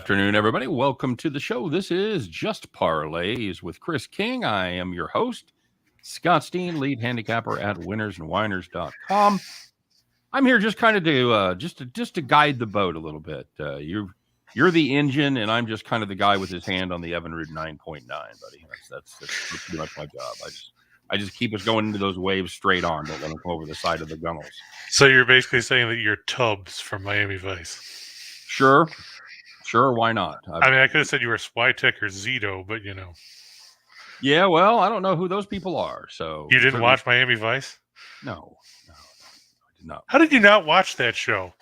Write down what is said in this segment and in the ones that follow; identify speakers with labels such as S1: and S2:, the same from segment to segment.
S1: afternoon, everybody. Welcome to the show. This is Just Parlays with Chris King. I am your host, Scott Steehn, lead handicapper at winnersandwhiners.com. I'm here just kind of to just to guide the boat a little bit. You're the engine, and I'm just kind of the guy with his hand on the Evinrude 9.9, buddy. That's pretty much my job. I just keep us going into those waves straight on. Don't let them go over the side of the gunnels.
S2: So you're basically saying that you're Tubbs from Miami Vice.
S1: Sure, why not?
S2: I mean, I could have said you were Switek or Zito, but you know.
S1: Yeah, well, I don't know who those people are. So
S2: you didn't watch Miami Vice?
S1: No, I did not.
S2: How did you not watch that show?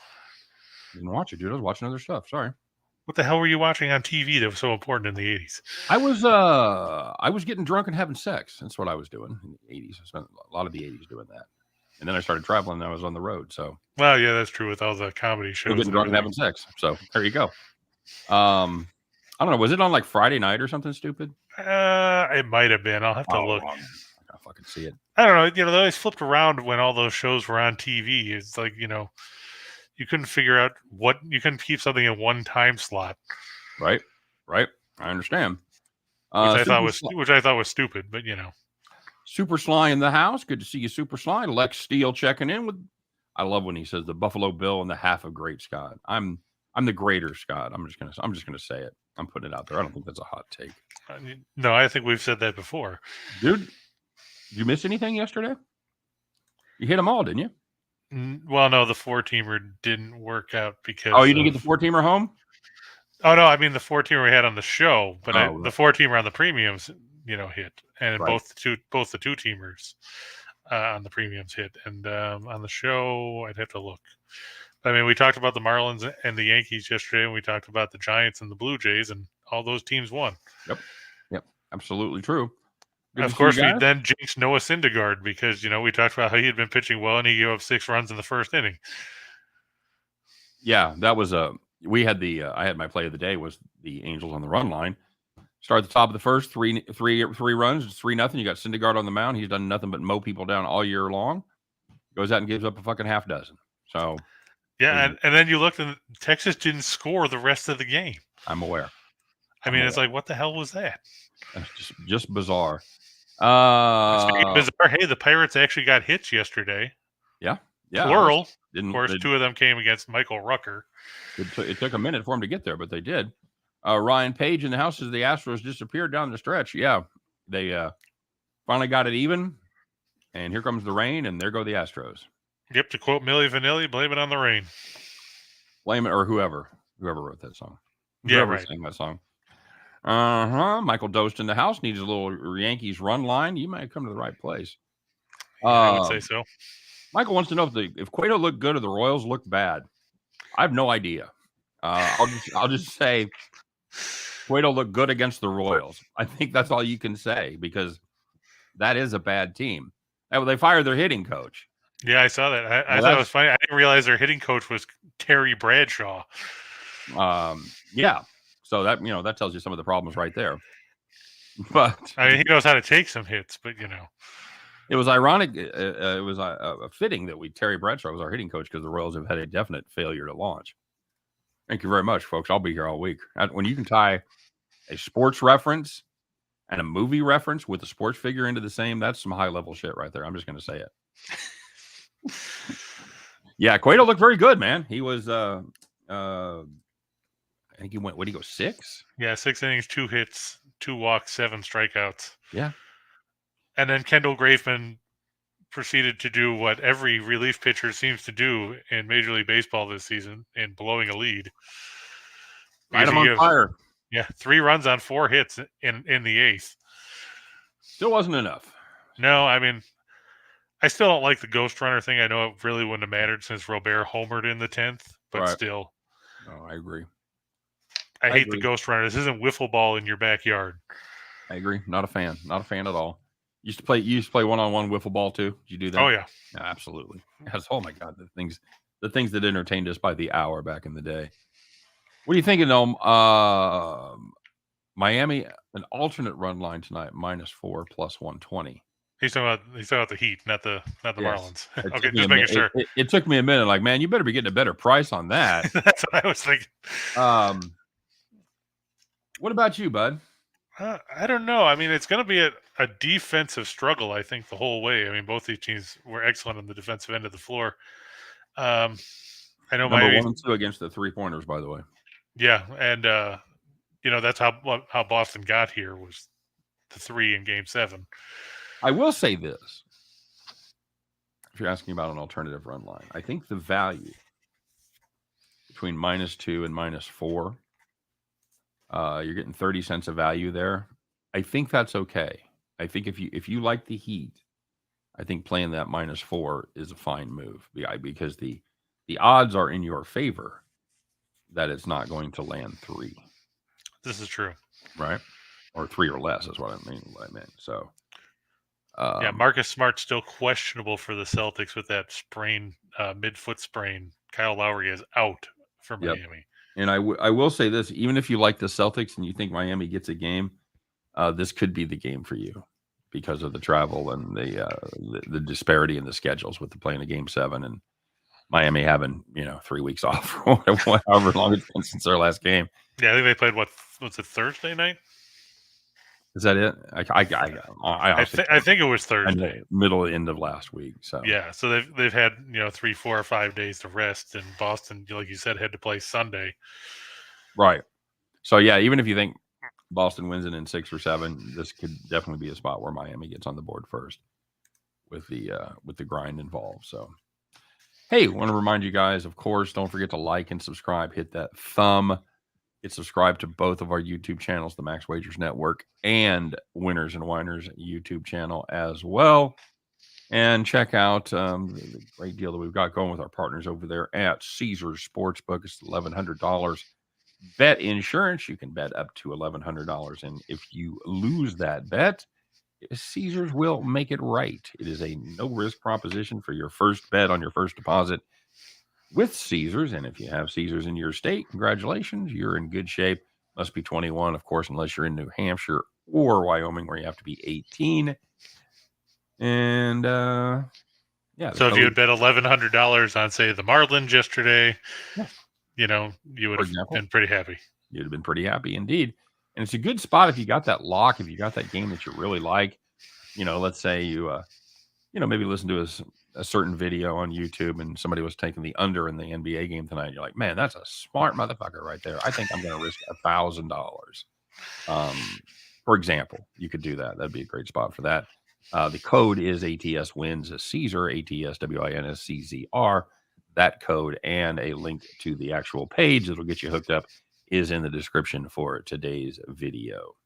S1: I didn't watch it, dude. I was watching other stuff. Sorry.
S2: What the hell were you watching on TV that was so important in the 80s?
S1: I was getting drunk and having sex. That's what I was doing in the 80s. I spent a lot of the 80s doing that. And then I started traveling and I was on the road. So,
S2: well, yeah, that's true with all the comedy shows.
S1: Getting drunk and having sex. So there you go. I don't know. Was it on like Friday night or something stupid?
S2: It might have been. I'll have to look.
S1: I gotta fucking see it.
S2: I don't know. You know, they always flipped around when all those shows were on TV. It's like, you know, you couldn't figure out you couldn't keep something in one time slot.
S1: Right. I understand.
S2: Which I thought was stupid, but you know.
S1: Super Sly in the house. Good to see you, Super Sly. Lex Steele checking in with. I love when he says the Buffalo Bill and the half of great Scott. I'm the greater Scott. I'm just gonna say it. I'm putting it out there. I don't think that's a hot take.
S2: No, I think we've said that before,
S1: dude. Did you miss anything yesterday? You hit them all, didn't you?
S2: Well, no, the 4-teamer didn't work out because.
S1: Oh, you didn't get the 4-teamer home?
S2: Oh no, I mean the 4-teamer we had on the show, but the 4-teamer on the premiums, you know, hit, and
S1: right.
S2: both the 2-teamers on the premiums hit, and on the show I'd have to look. I mean, we talked about the Marlins and the Yankees yesterday, and we talked about the Giants and the Blue Jays, and all those teams won.
S1: Yep, absolutely true.
S2: Of course, we then jinxed Noah Syndergaard because, you know, we talked about how he had been pitching well, and he gave up 6 runs in the first inning.
S1: Yeah, that was we had I had my play of the day was the Angels on the run line. Start at the top of the first, three runs, 3-0. You got Syndergaard on the mound. He's done nothing but mow people down all year long. Goes out and gives up a fucking half dozen. So
S2: yeah, and then you looked and Texas didn't score the rest of the game.
S1: I'm aware.
S2: It's like, what the hell was that?
S1: Just bizarre.
S2: Bizarre. Hey, the Pirates actually got hits yesterday.
S1: Yeah.
S2: Plural. Of course, 2 of them came against Michael Rucker.
S1: It took a minute for them to get there, but they did. Ryan Page in the house as the Astros disappeared down the stretch. Yeah, they finally got it even, and here comes the rain, and there go the Astros.
S2: Yep, to quote Milli Vanilli, blame it on the rain.
S1: Blame it, or whoever wrote that song.
S2: Whoever
S1: sang that song. Michael Dost in the house needs a little Yankees run line. You might have come to the right place.
S2: I would say so.
S1: Michael wants to know if Cueto looked good or the Royals looked bad. I have no idea. I'll just say Cueto looked good against the Royals. I think that's all you can say because that is a bad team. They fired their hitting coach.
S2: Yeah, I saw that. I thought it was funny. I didn't realize their hitting coach was Terry Bradshaw.
S1: Yeah. So that tells you some of the problems right there. But
S2: I mean, he knows how to take some hits, but you know.
S1: It was ironic. It was fitting that Terry Bradshaw was our hitting coach because the Royals have had a definite failure to launch. Thank you very much, folks. I'll be here all week. When you can tie a sports reference and a movie reference with a sports figure into the same, that's some high-level shit right there. I'm just going to say it. Yeah, Cueto looked very good, man. He was, I think he went, what did he go, 6?
S2: Yeah, 6 innings, 2 hits, 2 walks, 7 strikeouts.
S1: Yeah.
S2: And then Kendall Graveman proceeded to do what every relief pitcher seems to do in Major League Baseball this season in blowing a lead.
S1: Light him on fire.
S2: Yeah, 3 runs on 4 hits in the 8th.
S1: Still wasn't enough.
S2: No, I mean, I still don't like the ghost runner thing. I know it really wouldn't have mattered since Robert homered in the 10th, but still.
S1: Oh, I agree.
S2: I hate the ghost runner. This isn't wiffle ball in your backyard.
S1: I agree. Not a fan. Not a fan at all. You used to play one-on-one wiffle ball too. Did you do that?
S2: Oh yeah,
S1: absolutely. Yes. Oh my God, the things that entertained us by the hour back in the day. What are you thinking, though? Miami, an alternate run line tonight, -4 plus 120.
S2: He's talking about the Heat, not the Marlins. Okay,
S1: just
S2: making sure.
S1: It took me a minute. Like, man, you better be getting a better price on that.
S2: That's what I was thinking.
S1: What about you, bud?
S2: I don't know. I mean, it's going to be a defensive struggle, I think, the whole way. I mean, both these teams were excellent on the defensive end of the floor. I know
S1: Number
S2: Miami,
S1: 1 and 2 against the 3-pointers, by the way.
S2: yeah, and that's how Boston got here was the 3 in Game 7.
S1: I will say this. If you're asking about an alternative run line, I think the value between -2 and -4, you're getting 30 cents of value there. I think that's okay. I think if you like the Heat, I think playing that -4 is a fine move. Because the odds are in your favor that it's not going to land 3.
S2: This is true.
S1: Right? Or 3 or less is what I meant. So,
S2: yeah, Marcus Smart's still questionable for the Celtics with that sprain, midfoot sprain. Kyle Lowry is out for
S1: Yep.
S2: Miami.
S1: And I will say this, even if you like the Celtics and you think Miami gets a game, this could be the game for you because of the travel and the disparity in the schedules with the playing of Game 7 and Miami having 3 weeks off or however long it's been since their last game.
S2: Yeah, I think they played was it Thursday night?
S1: Is that it?
S2: I think it was Thursday,
S1: middle end of last week. So
S2: yeah, so they've had 3, 4, or 5 days to rest, and Boston, like you said, had to play Sunday.
S1: Right. So yeah, even if you think Boston wins it in 6 or 7, this could definitely be a spot where Miami gets on the board first with the grind involved. So hey, want to remind you guys, of course, don't forget to like and subscribe. Hit that thumb. Get subscribed to both of our YouTube channels, the Max Wagers Network and Winners and Whiners YouTube channel as well. And check out the great deal that we've got going with our partners over there at Caesars Sportsbook. It's $1,100 bet insurance. You can bet up to $1,100. And if you lose that bet, Caesars will make it right. It is a no-risk proposition for your first bet on your first deposit with Caesars. And if you have Caesars in your state, congratulations, you're in good shape. Must be 21, of course, unless you're in New Hampshire or Wyoming, where you have to be 18. And yeah.
S2: So if you had bet $1,100 on, say, the Marlins yesterday, you would have been pretty happy.
S1: You'd have been pretty happy indeed. And it's a good spot if you got that lock, if you got that game that you really like. Let's say you maybe listen to a certain video on YouTube and somebody was taking the under in the NBA game tonight. You're like, man, that's a smart motherfucker right there. I think I'm going to risk $1,000. For example, you could do that. That'd be a great spot for that. The code is ATS wins Caesar, ATS WINSCZR. That code and a link to the actual page that'll get you hooked up is in the description for today's video.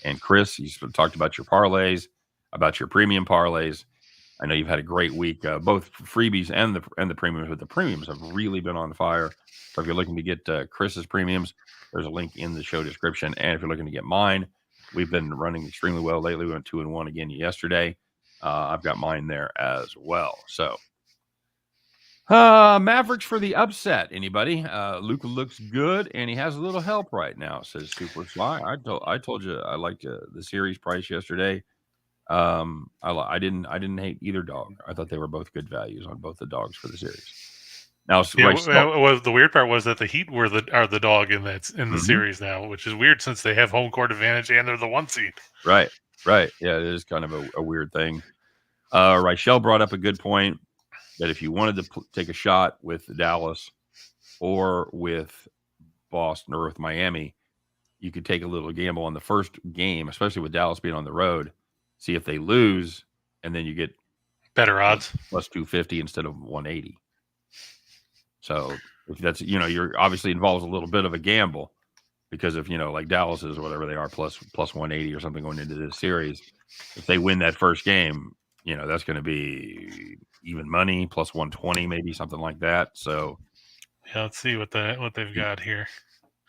S1: And Chris, you talked about your parlays, about your premium parlays. I know you've had a great week, both freebies and the premiums, but the premiums have really been on fire. So if you're looking to get Chris's premiums, there's a link in the show description. And if you're looking to get mine, we've been running extremely well lately. We went 2-1 again yesterday. I've got mine there as well. So Mavericks for the upset. Anybody? Luka looks good, and he has a little help right now, says Super Sly. I told you I liked the series price yesterday. I didn't hate either dog. I thought they were both good values on both the dogs for the series. Now,
S2: the weird part was that the Heat are the dog in the series now, which is weird since they have home court advantage and they're the 1 seed.
S1: Right. Yeah, it is kind of a weird thing. Rachel brought up a good point that if you wanted to take a shot with Dallas or with Boston or with Miami, you could take a little gamble on the first game, especially with Dallas being on the road. See if they lose, and then you get
S2: better odds,
S1: plus 250 instead of 180. So if that's you're obviously involves a little bit of a gamble because if like Dallas is or whatever they are plus 180 or something going into this series, if they win that first game, that's going to be even money plus 120 maybe something like that. So
S2: yeah, let's see what they've got here.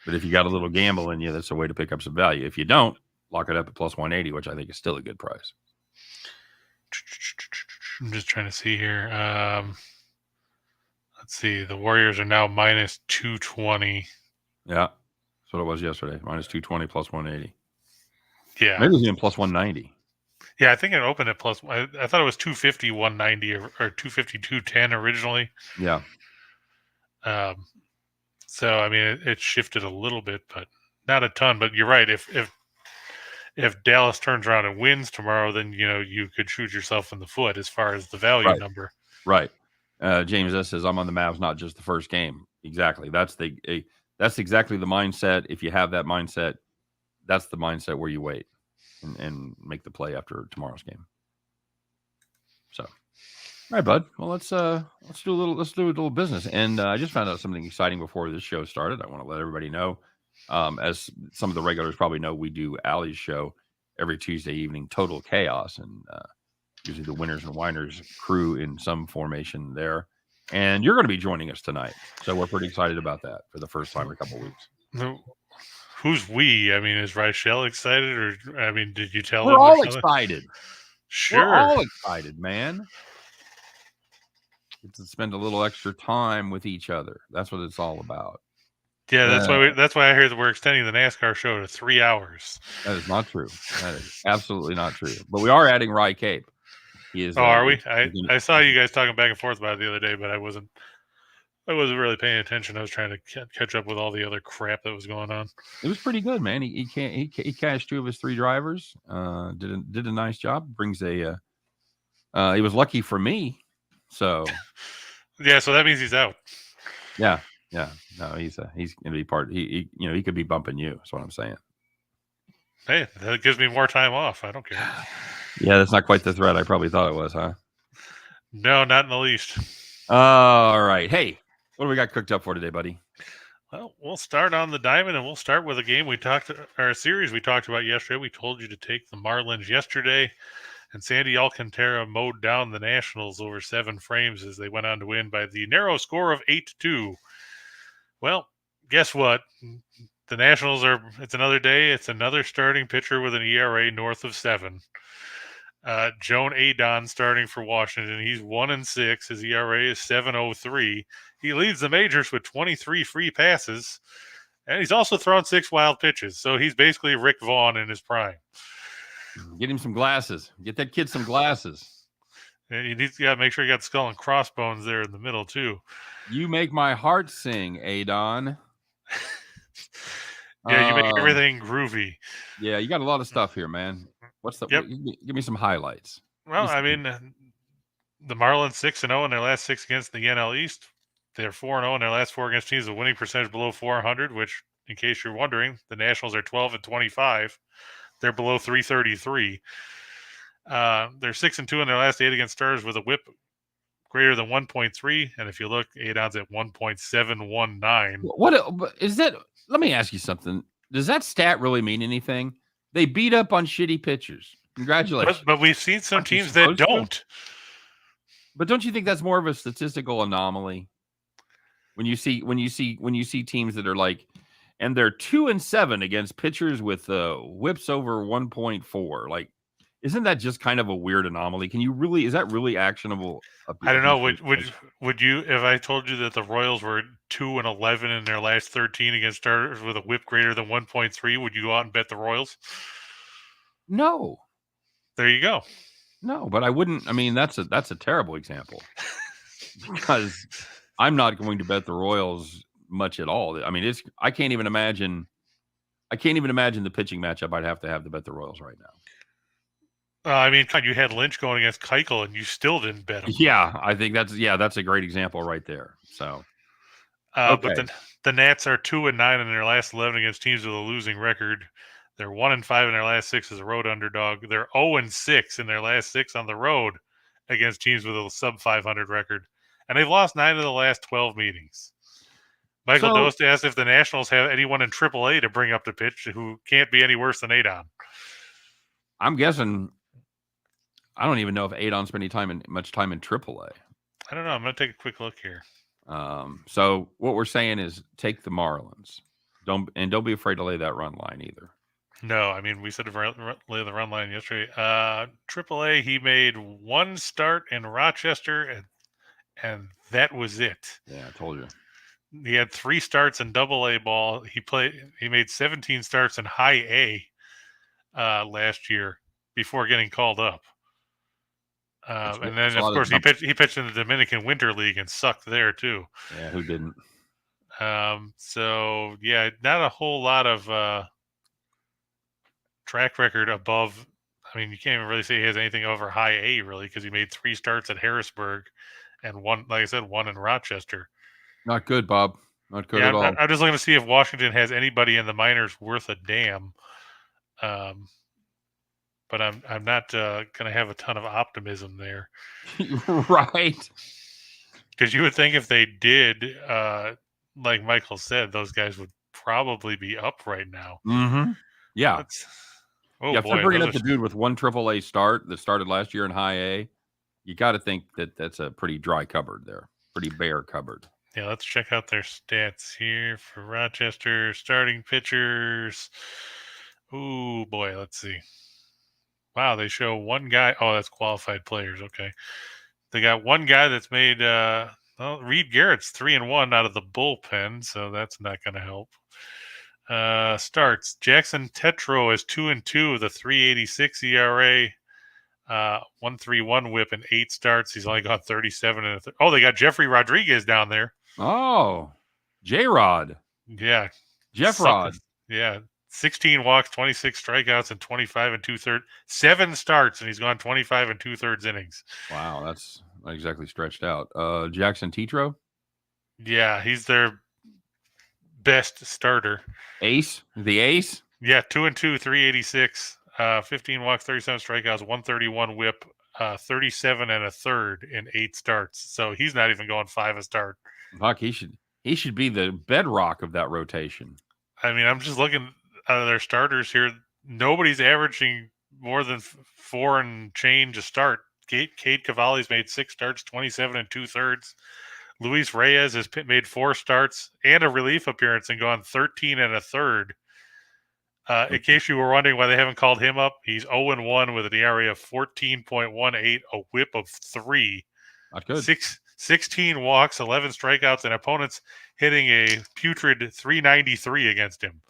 S1: But if you got a little gamble in you, that's a way to pick up some value. If you don't, lock it up at plus 180, which I think is still a good price.
S2: I'm just trying to see here. Let's see. The Warriors are now minus 220.
S1: Yeah. That's what it was yesterday. Minus 220 plus 180.
S2: Yeah.
S1: Maybe it was even plus 190.
S2: Yeah, I think it opened at plus. I thought it was 250, 190, or 250, 210 originally.
S1: Yeah.
S2: So, I mean, it shifted a little bit, but not a ton, but you're right. If Dallas turns around and wins tomorrow, then you could shoot yourself in the foot as far as the value number.
S1: Right. James S says I'm on the Mavs, not just the first game. Exactly. That's exactly the mindset. If you have that mindset, that's the mindset where you wait and make the play after tomorrow's game. So, all right, bud. Well, let's do a little business. And I just found out something exciting before this show started. I want to let everybody know, as some of the regulars probably know, we do Allie's show every Tuesday evening, Total Chaos, and usually the Winners and Whiners crew in some formation there. And you're going to be joining us tonight, so we're pretty excited about that for the first time in a couple of weeks.
S2: Who's we? I mean, is Rachel excited, or I mean, did you tell
S1: we're
S2: them?
S1: We're all excited.
S2: Sure,
S1: we're all excited, man. Get to spend a little extra time with each other. That's what it's all about.
S2: Yeah, that's why I hear that we're extending the NASCAR show to 3 hours.
S1: That is not true. That is absolutely not true. But we are adding Rye Cape. He is.
S2: Are we? I saw you guys talking back and forth about it the other day, but I wasn't really paying attention. I was trying to catch up with all the other crap that was going on.
S1: It was pretty good, man. He cashed 2 of his 3 drivers. Did a nice job. Brings a. He was lucky for me. So.
S2: Yeah, so that means he's out.
S1: Yeah. No, he's going to be part. He could be bumping you. That's what I'm saying.
S2: Hey, that gives me more time off. I don't care.
S1: Yeah, that's not quite the threat I probably thought it was, huh?
S2: No, not in the least.
S1: All right. Hey, what do we got cooked up for today, buddy?
S2: Well, we'll start on the diamond, and we'll start with a game a series we talked about yesterday. We told you to take the Marlins yesterday, and Sandy Alcantara mowed down the Nationals over 7 frames as they went on to win by the narrow score of 8-2. Well, guess what? The Nationals it's another day. It's another starting pitcher with an ERA north of 7. Joan Adon starting for Washington. He's 1-6. His ERA is 7.03. He leads the majors with 23 free passes, and he's also thrown 6 wild pitches. So he's basically Rick Vaughn in his prime.
S1: Get him some glasses. Get that kid some glasses.
S2: And you got to make sure you got skull and crossbones there in the middle too.
S1: You make my heart sing, Adon.
S2: Yeah, you make everything groovy.
S1: Yeah, you got a lot of stuff here, man. What's the?
S2: Yep.
S1: Give me some highlights.
S2: Well, I mean, the Marlins 6-0 in their last 6 against the NL East. They're 4-0 in their last 4 against teams with winning percentage below 400. Which, in case you're wondering, the Nationals are 12-25. They're below 333. They're 6-2 in their last 8 against Stars with a WHIP greater than 1.3. And if you look, Adon's at 1.719.
S1: What is that? Let me ask you something. Does that stat really mean anything? They beat up on shitty pitchers. Congratulations.
S2: But we've seen some teams that don't.
S1: But don't you think that's more of a statistical anomaly? When you see teams that are like, and they're 2-7 against pitchers with whips over 1.4. Like, isn't that just kind of a weird anomaly? Is that really actionable?
S2: I don't know. Would you, if I told you that the Royals were 2-11 in their last 13 against starters with a whip greater than 1.3, would you go out and bet the Royals?
S1: No.
S2: There you go.
S1: No, but I wouldn't. I mean, that's a terrible example because I'm not going to bet the Royals much at all. I mean, I can't even imagine the pitching matchup I'd have to bet the Royals right now.
S2: I mean, you had Lynch going against Keuchel, and you still didn't bet him.
S1: Yeah, I think that's a great example right there. So,
S2: okay. But the Nats are 2-9 in their last 11 against teams with a losing record. They're 1-5 in their last 6 as a road underdog. They're 0-6 in their last 6 on the road against teams with a sub 500 record, and they've lost 9 of the last 12 meetings. Michael Dost asked if the Nationals have anyone in AAA to bring up the pitch who can't be any worse than Adon.
S1: I'm guessing. I don't even know if Adon spent much time in AAA.
S2: I don't know. I'm going to take a quick look here.
S1: So what we're saying is take the Marlins. Don't be afraid to lay that run line either.
S2: No, I mean, we said to lay the run line yesterday. AAA, he made 1 start in Rochester, and that was it.
S1: Yeah, I told you.
S2: He had 3 starts in AA ball. He made 17 starts in high A last year before getting called up. And then, of course, he pitched in the Dominican Winter League and sucked there, too.
S1: Yeah, who didn't?
S2: So yeah, not a whole lot of track record above. I mean, you can't even really say he has anything over high A, really, because he made 3 starts at Harrisburg and one, like I said, one in Rochester.
S1: Not good, Bob. Not good
S2: Yeah,
S1: at all.
S2: I'm just looking to see if Washington has anybody in the minors worth a damn. But I'm not going to have a ton of optimism there.
S1: Right.
S2: Because you would think if they did, like Michael said, those guys would probably be up right now.
S1: Mm-hmm. Yeah.
S2: Oh
S1: yeah, if they're
S2: boy,
S1: bringing
S2: those
S1: up the
S2: are
S1: dude with one AAA start that started last year in high A, you got to think that that's a pretty dry cupboard there, pretty bare cupboard.
S2: yeah. Let's check out their stats here for Rochester starting pitchers. Oh boy, let's see. Wow, they show one guy. Oh, that's qualified players. Okay, they got one guy that's made. Well, Reed Garrett's 3-1 out of the bullpen, so that's not going to help. Starts Jackson Tetro is 2-2 with a 3.86 ERA, 1.31 WHIP in 8 starts. He's only got 37 and oh, they got Jeffrey Rodriguez down there.
S1: Oh, J-Rod.
S2: Yeah,
S1: Jeff Rod.
S2: Yeah, 16 walks, 26 strikeouts, and 25 and 2/3. 7 starts, and he's gone 25 and 2/3 innings.
S1: Wow, that's not exactly stretched out. Jackson Tetro.
S2: Yeah, he's their best starter.
S1: Ace, the ace.
S2: Yeah, 2-2, 3.86, 15 walks, 37 strikeouts, 131 WHIP, 37 and a third in 8 starts. So he's not even going 5 a start.
S1: Fuck, he should be the bedrock of that rotation.
S2: I mean, I'm just looking at their starters here. Nobody's averaging more than 4 and change a start. Cade Cavalli's made 6 starts, 27 and 2/3. Luis Reyes has made 4 starts and a relief appearance and gone 13 and a third. In case you were wondering why they haven't called him up, he's 0-1 with an ERA of 14.18, a WHIP of 3.
S1: Not good.
S2: 16 walks, 11 strikeouts, and opponents hitting a putrid 393 against him.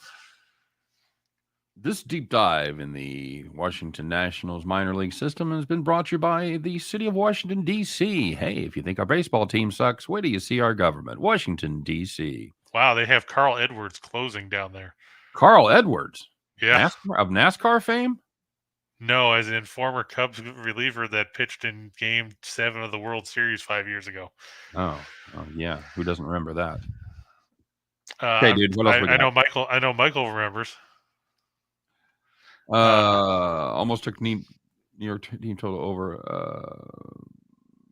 S1: This deep dive in the Washington Nationals minor league system has been brought to you by the city of Washington, D.C. Hey, if you think our baseball team sucks, wait till you see our government. Washington, D.C.
S2: Wow, they have Carl Edwards closing down there.
S1: Carl Edwards?
S2: Yeah.
S1: of NASCAR fame?
S2: No, as in former Cubs reliever that pitched in Game 7 of the World Series 5 years ago.
S1: Oh yeah. Who doesn't remember that? Okay, dude. What else we got?
S2: I know Michael remembers.
S1: Almost took New York team total over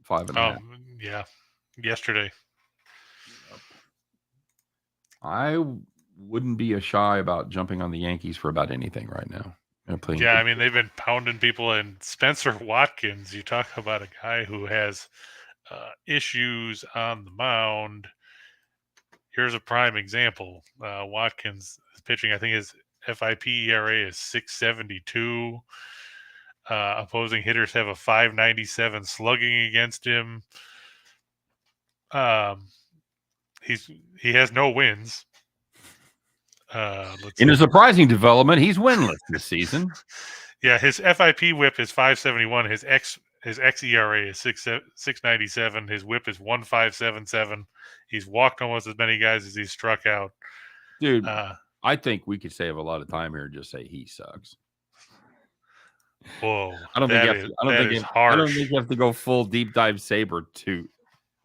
S1: 5.5.
S2: Yeah, yesterday.
S1: I wouldn't be shy about jumping on the Yankees for about anything right now.
S2: Yeah, I mean, they've been pounding people. And Spencer Watkins, you talk about a guy who has issues on the mound. Here's a prime example. Watkins is pitching, I think his FIP ERA is 6.72. Opposing hitters have a 5.97 slugging against him. He has no wins.
S1: In a surprising development, he's winless this season.
S2: Yeah, his FIP WHIP is 5.71. His xERA is 6.97. His WHIP is 1.577. He's walked almost as many guys as he's struck out.
S1: Dude, I think we could save a lot of time here and just say he sucks.
S2: Whoa,
S1: I don't think you have to go full deep dive Saber to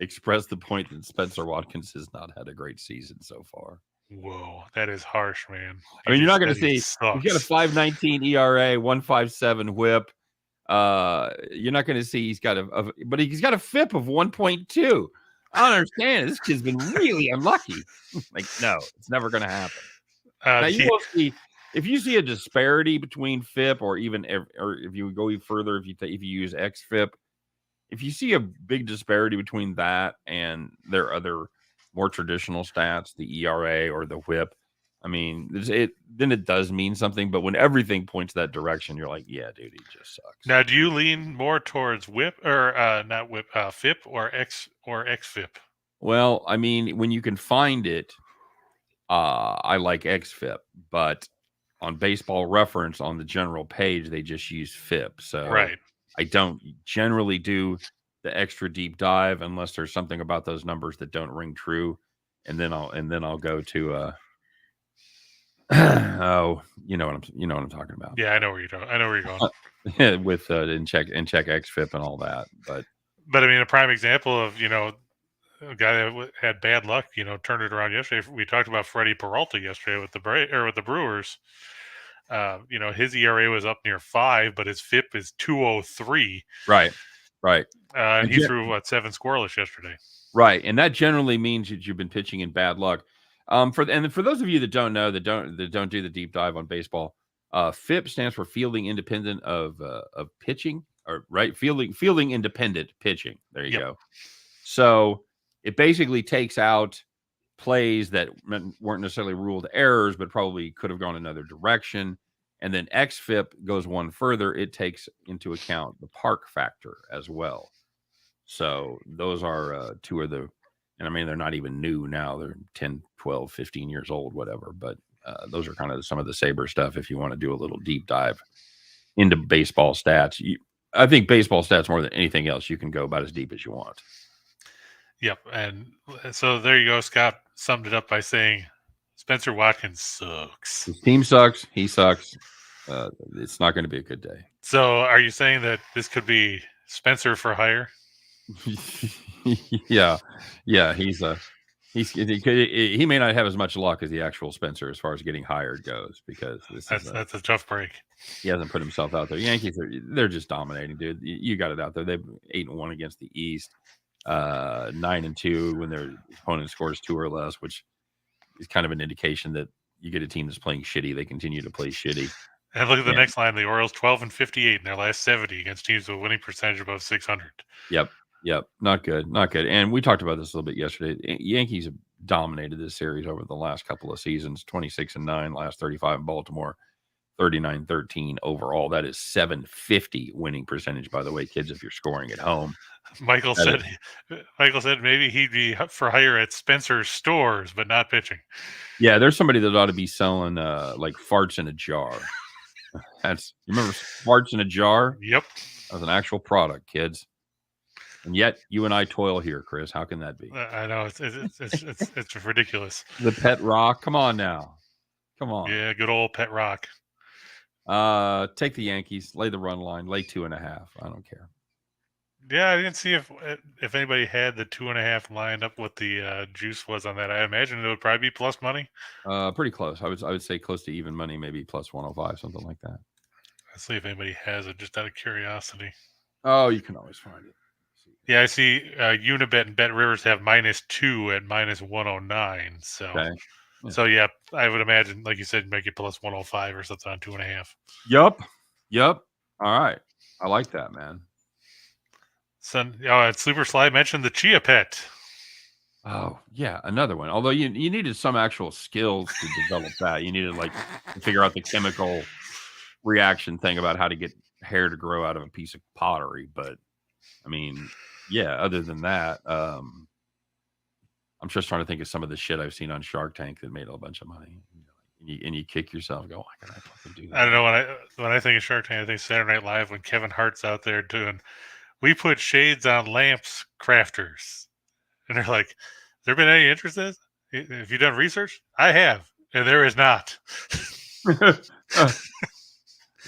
S1: express the point that Spencer Watkins has not had a great season so far.
S2: Whoa, that is harsh, man.
S1: I mean, you're not going to see he's got a 5.19 ERA, 1.57 WHIP. You're not going to see he's got but he's got a FIP of 1.2. I don't understand. This kid's been really unlucky. Like, no, it's never going to happen. Now you will see if you see a disparity between FIP or if you go even further, if you use XFIP, if you see a big disparity between that and their other more traditional stats, the ERA or the WHIP, I mean, then it does mean something. But when everything points that direction, you're like, yeah, dude, he just sucks.
S2: Now, do you lean more towards WHIP or not WHIP, FIP or XFIP?
S1: Well, I mean, when you can find it, I like XFIP, but on Baseball Reference on the general page, they just use FIP. So
S2: right.
S1: I don't generally do the extra deep dive unless there's something about those numbers that don't ring true. and then I'll go to oh, you know what I'm talking about.
S2: Yeah, I know where you're going.
S1: With and check XFIP and all that. But
S2: I mean, a prime example of a guy that had bad luck, turned it around yesterday. We talked about Freddie Peralta yesterday with the Brewers. His ERA was up near 5, but his FIP is 203.
S1: Right.
S2: And he threw 7 scoreless yesterday.
S1: Right, and that generally means that you've been pitching in bad luck. For those of you that don't know, that don't do the deep dive on baseball, FIP stands for fielding independent of pitching, or right, fielding independent pitching. There you go. So it basically takes out plays that weren't necessarily ruled errors, but probably could have gone another direction. And then XFIP goes one further. It takes into account the park factor as well. So those are two of the, and I mean, they're not even new now. They're 10, 12, 15 years old, whatever. But those are kind of some of the Saber stuff if you want to do a little deep dive into baseball stats. I think baseball stats, more than anything else, you can go about as deep as you want.
S2: Yep. And so there you go. Scott summed it up by saying Spencer Watkins sucks.
S1: His team sucks. He sucks. It's not going to be a good day.
S2: So are you saying that this could be Spencer for hire?
S1: yeah. He may not have as much luck as the actual Spencer as far as getting hired goes, because
S2: that's a tough break.
S1: He hasn't put himself out there. Yankees they're just dominating, dude. You got it out there. They've 8-1 against the East, 9-2 when their opponent scores 2 or less, which is kind of an indication that you get a team that's playing shitty. They continue to play shitty.
S2: And look at the next line: the Orioles 12-58 in their last 70 against teams with a winning percentage above 600.
S1: Yep. Not good. And we talked about this a little bit yesterday. Yankees have dominated this series over the last couple of seasons, 26-9, last 35 in Baltimore, 39-13 overall. That is 750 winning percentage, by the way, kids, if you're scoring at home.
S2: Michael said maybe he'd be for hire at Spencer's stores, but not pitching.
S1: Yeah, there's somebody that ought to be selling like farts in a jar. You remember farts in a jar?
S2: Yep.
S1: That was an actual product, kids. And yet you and I toil here, Chris. How can that be?
S2: I know it's ridiculous.
S1: The pet rock. Come on now. Come on.
S2: Yeah, good old pet rock.
S1: Take the Yankees. Lay the run line. Lay 2.5. I don't care.
S2: Yeah, I didn't see if anybody had the 2.5 lined up what the juice was on that. I imagine it would probably be plus money.
S1: Pretty close. I would say close to even money, maybe plus 105, something like that.
S2: Let's see if anybody has it, just out of curiosity.
S1: Oh, you can always find it.
S2: Yeah, I see Unibet and Bet Rivers have -2 at -109. So,
S1: okay.
S2: So yeah, I would imagine, like you said, make it plus 105 or something on 2.5.
S1: Yep. All right. I like that, man.
S2: Sleeper Slide mentioned the Chia Pet.
S1: Oh, yeah, another one. Although you needed some actual skills to develop that. You needed to figure out the chemical reaction thing about how to get hair to grow out of a piece of pottery. But I mean, yeah, other than that, I'm just trying to think of some of the shit I've seen on Shark Tank that made a bunch of money. And you kick yourself, go, why can I fucking do that?
S2: I don't know, when I think of Shark Tank, I think Saturday Night Live when Kevin Hart's out there doing, we put shades on lamps, crafters. And they're like, has there been any interest in this? Have you done research? I have, and there is not.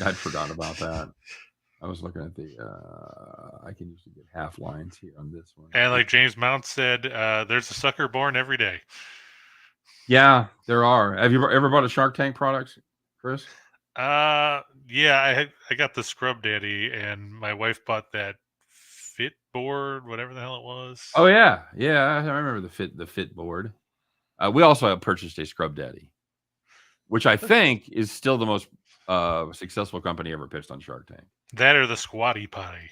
S1: I'd forgot about that. I was looking at the I can usually get half lines here on this one.
S2: And like James Mount said, there's a sucker born every day.
S1: Yeah, there are. Have you ever bought a Shark Tank product, Chris?
S2: Yeah, I got the Scrub Daddy, and my wife bought that Fit board, whatever the hell it was.
S1: Oh yeah, I remember the Fit board. We also have purchased a Scrub Daddy, which I think is still the most successful company ever pitched on Shark Tank.
S2: That or the Squatty Potty.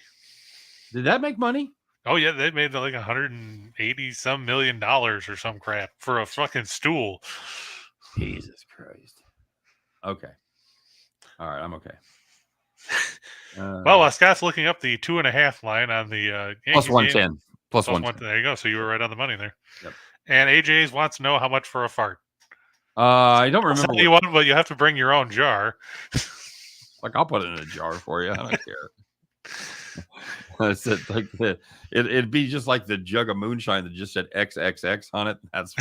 S1: Did that make money?
S2: Oh yeah, they made like $180 million or some crap for a fucking stool.
S1: Jesus Christ. Okay. All right, I'm okay.
S2: Well, Scott's looking up the 2.5 line on the
S1: plus 110. Plus 110.
S2: There you go. So you were right on the money there.
S1: Yep.
S2: And AJ's wants to know how much for a fart.
S1: I don't remember.
S2: You want, but you have to bring your own jar.
S1: I'll put it in a jar for you. I don't care. It's like it'd be just like the jug of moonshine that just said XXX on it. That's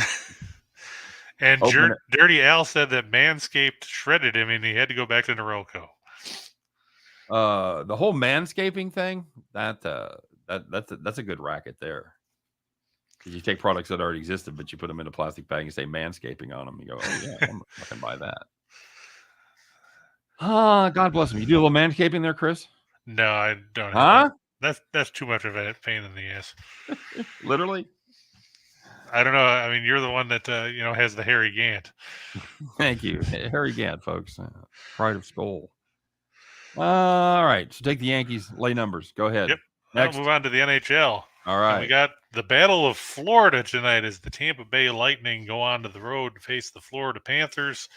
S2: And
S1: open
S2: Dirty Al said that Manscaped shredded him and he had to go back to Norelco.
S1: The whole manscaping thing, that's a good racket there. You take products that already existed, but you put them in a plastic bag and say manscaping on them. You go, oh yeah, I can buy that. God bless him. You do a little manscaping there, Chris?
S2: No, I don't.
S1: Huh?
S2: That's too much of a pain in the ass.
S1: Literally.
S2: I don't know. I mean, you're the one that has the hairy Gant.
S1: Thank you, Harry Gant, folks. Pride of Skull. All right, so take the Yankees, lay numbers. Go ahead.
S2: Yep.
S1: Next.
S2: I'll move on to the NHL.
S1: All right.
S2: And we got the Battle of Florida tonight as the Tampa Bay Lightning go on to the road to face the Florida Panthers.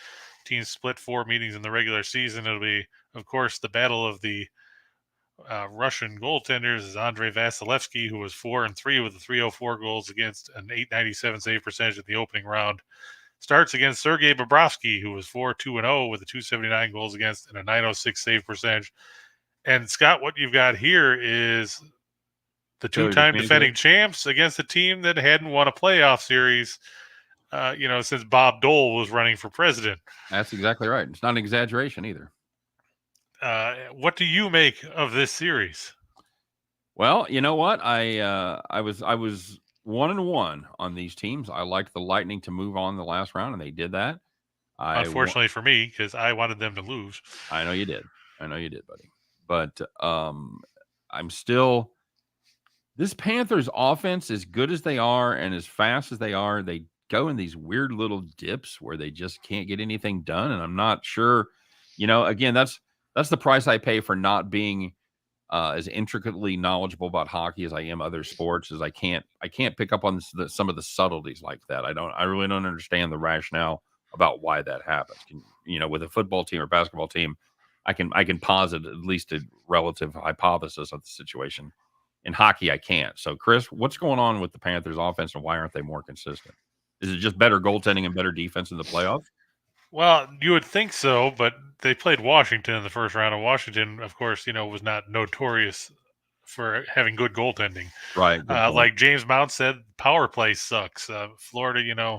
S2: Teams split 4 meetings in the regular season. It'll be, of course, the battle of the Russian goaltenders is Andrei Vasilevsky, who was 4-3 with the 304 goals against an 897 save percentage in the opening round. Starts against Sergei Bobrovsky, who was 4-2-0 with a 279 goals against and a 906 save percentage. And Scott, what you've got here is the two-time defending champs against a team that hadn't won a playoff series, since Bob Dole was running for president.
S1: That's exactly right. It's not an exaggeration either.
S2: What do you make of this series?
S1: Well, you know what? I was 1-1 on these teams. I liked the Lightning to move on the last round, and they did that.
S2: Unfortunately for me, because I wanted them to lose.
S1: I know you did, buddy. But I'm still. This Panthers offense, as good as they are and as fast as they are, they go in these weird little dips where they just can't get anything done. And I'm not sure. Again, that's the price I pay for not being as intricately knowledgeable about hockey as I am other sports. Is I can't pick up on some of the subtleties like that. I really don't understand the rationale about why that happens. With a football team or basketball team, I can posit at least a relative hypothesis of the situation. In hockey, I can't. So, Chris, what's going on with the Panthers offense and why aren't they more consistent? Is it just better goaltending and better defense in the playoffs?
S2: Well, you would think so, but they played Washington in the first round, and Washington, of course, was not notorious for having good goaltending.
S1: Right.
S2: Like James Mount said, power play sucks. Florida,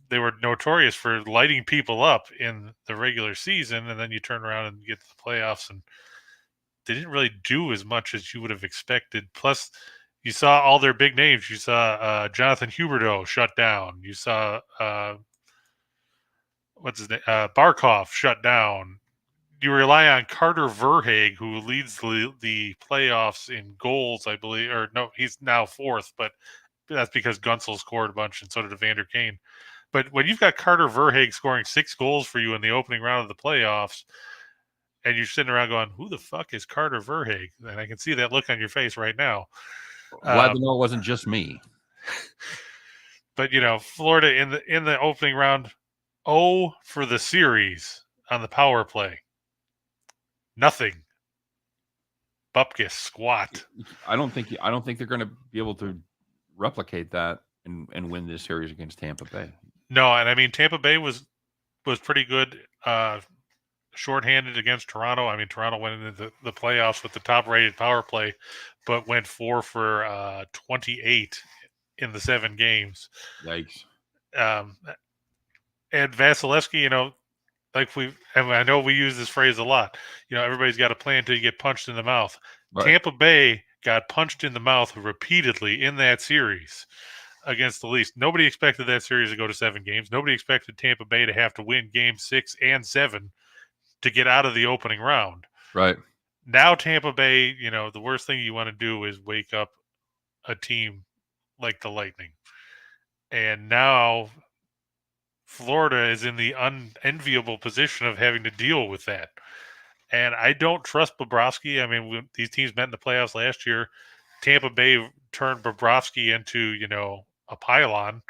S2: they were notorious for lighting people up in the regular season, and then you turn around and get to the playoffs, and they didn't really do as much as you would have expected. Plus, you saw all their big names. You saw Jonathan Huberdeau shut down. You saw what's his name? Barkov shut down. You rely on Carter Verhaeghe, who leads the playoffs in goals, I believe. Or no, he's now fourth, but that's because Gunsel scored a bunch, and so did Evander Kane. But when you've got Carter Verhaeghe scoring 6 goals for you in the opening round of the playoffs, and you're sitting around going, who the fuck is Carter Verhaeghe? And I can see that look on your face right now.
S1: Glad to know it wasn't just me.
S2: But, Florida in the opening round, 0 for the series on the power play. Nothing. Bupkis, squat.
S1: I don't think they're going to be able to replicate that and win this series against Tampa Bay.
S2: No, and I mean Tampa Bay was pretty good shorthanded against Toronto. I mean, Toronto went into the playoffs with the top-rated power play, but went 4 for 28 in the 7 games.
S1: Yikes.
S2: And Vasilevsky, I know we use this phrase a lot. Everybody's got a plan until you get punched in the mouth. Right. Tampa Bay got punched in the mouth repeatedly in that series against the Leafs. Nobody expected that series to go to 7 games. Nobody expected Tampa Bay to have to win game 6 and 7 to get out of the opening round.
S1: Right.
S2: Now Tampa Bay, the worst thing you want to do is wake up a team like the Lightning. And now Florida is in the unenviable position of having to deal with that. And I don't trust Bobrovsky. I mean, these teams met in the playoffs last year. Tampa Bay turned Bobrovsky into, a pylon.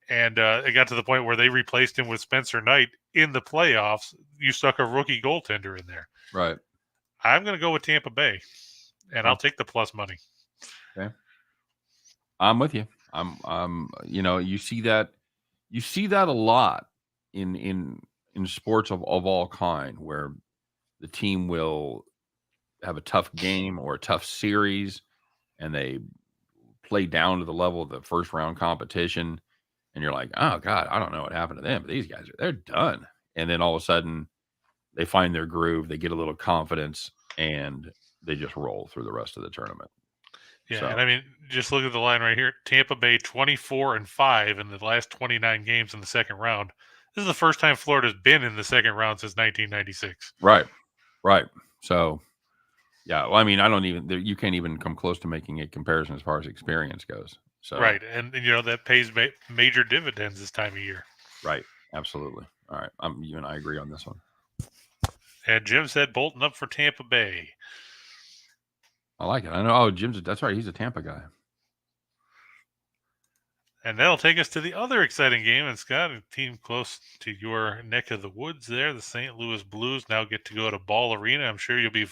S2: And it got to the point where they replaced him with Spencer Knight in the playoffs. You stuck a rookie goaltender in there.
S1: Right.
S2: I'm going to go with Tampa Bay, and I'll take the plus money.
S1: Okay. I'm with you. You see that a lot in sports of all kind, where the team will have a tough game or a tough series, and they play down to the level of the first round competition, and you're like, oh God, I don't know what happened to them, but these guys they're done. And then all of a sudden they find their groove, they get a little confidence, and they just roll through the rest of the tournament.
S2: Yeah,
S1: So,
S2: and I mean, just look at the line right here. Tampa Bay 24-5 in the last 29 games in the second round. This is the first time Florida's been in the second round since 1996.
S1: right. So, yeah, well, I mean, you can't even come close to making a comparison as far as experience goes. So,
S2: right, and that pays major dividends this time of year.
S1: Right, absolutely. All right, you and I agree on this one.
S2: And Jim said Bolton up for Tampa Bay.
S1: I like it. I know. Oh, that's right. He's a Tampa guy.
S2: And that'll take us to the other exciting game. And Scott, a team close to your neck of the woods there, the St. Louis Blues now get to go to Ball Arena. I'm sure you'll be